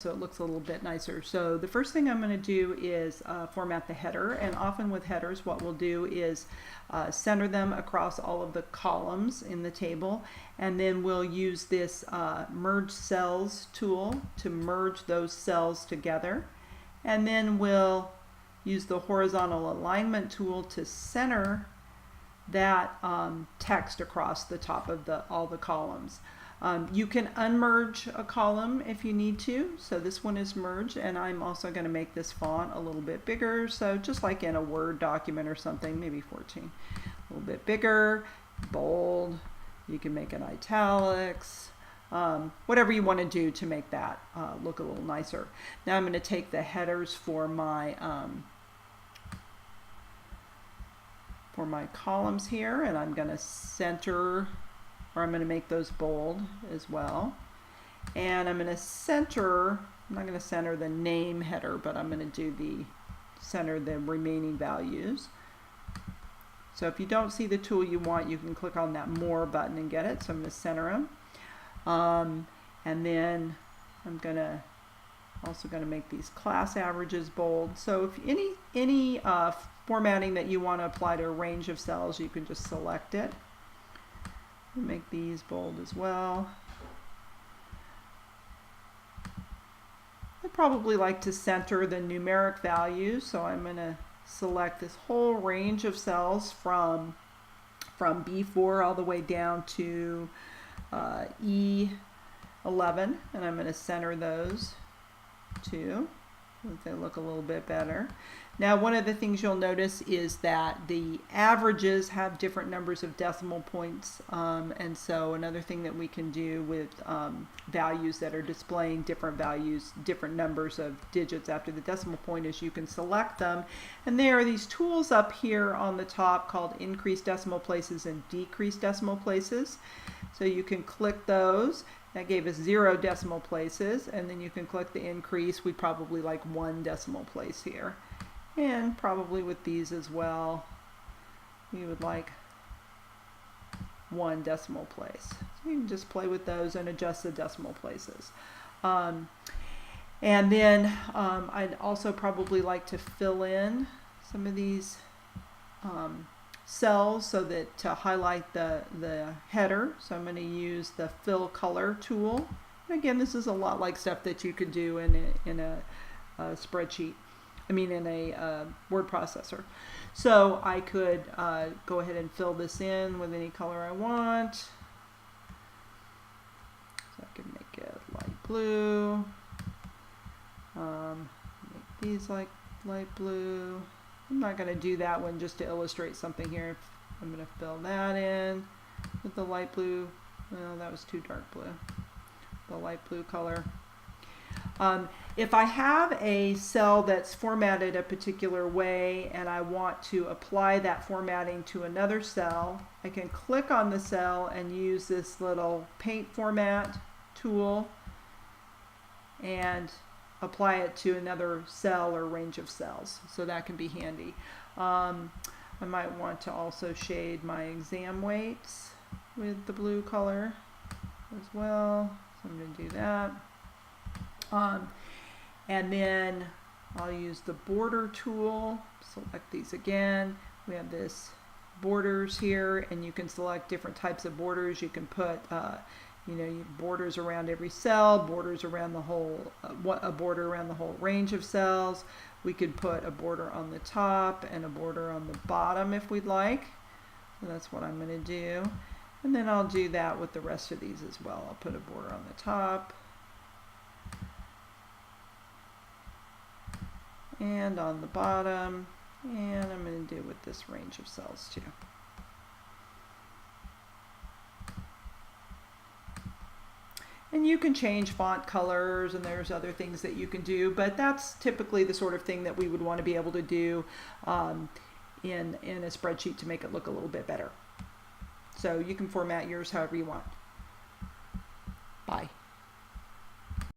so it looks a little bit nicer. So the first thing I'm going to do is format the header, and often with headers what we'll do is center them across all of the columns in the table, and then we'll use this merge cells tool to merge those cells together, and then we'll use the horizontal alignment tool to center that text across the top of all the columns. You can unmerge a column if you need to. So this one is merged, and I'm also going to make this font a little bit bigger. So just like in a Word document or something, maybe 14. A little bit bigger, bold. You can make it italics. Whatever you want to do to make that look a little nicer. Now I'm going to take the headers for my columns here, and I'm going to center, or I'm going to make those bold as well. And I'm going to center, I'm not going to center the name header, but I'm going to do center the remaining values. So if you don't see the tool you want, you can click on that More button and get it. So I'm going to center them. And then I'm also going to make these class averages bold. So if any formatting that you want to apply to a range of cells, you can just select it. Make these bold as well. I'd probably like to center the numeric values, so I'm going to select this whole range of cells from B4 all the way down to E11, and I'm going to center those too, so that they look a little bit better. Now, one of the things you'll notice is that the averages have different numbers of decimal points, and so another thing that we can do with values that are displaying different values, different numbers of digits after the decimal point, is you can select them, and there are these tools up here on the top called increase decimal places and decrease decimal places. So you can click those. That gave us 0 decimal places, and then you can click the increase. We probably like 1 decimal place here. And probably with these as well, we would like 1 decimal place. So you can just play with those and adjust the decimal places. And then I'd also probably like to fill in some of these cells so that to highlight the header. So I'm going to use the fill color tool. And again, this is a lot like stuff that you could do in a spreadsheet. I mean in a word processor. So I could go ahead and fill this in with any color I want. So I can make it light blue. Make these like light blue. I'm not going to do that one just to illustrate something here. I'm going to fill that in with the light blue. Well, that was too dark blue. The light blue color. If I have a cell that's formatted a particular way and I want to apply that formatting to another cell, I can click on the cell and use this little paint format tool and apply it to another cell or range of cells. So that can be handy. I might want to also shade my exam weights with the blue color as well. So I'm going to do that. And then I'll use the border tool, select these again. We have this borders here, and you can select different types of borders. You can put borders around every cell, borders around the whole, a border around the whole range of cells. We could put a border on the top and a border on the bottom if we'd like. So that's what I'm going to do. And then I'll do that with the rest of these as well. I'll put a border on the top and on the bottom, and I'm going to do it with this range of cells too. And you can change font colors, and there's other things that you can do, but that's typically the sort of thing that we would want to be able to do in a spreadsheet to make it look a little bit better. So you can format yours however you want. Bye.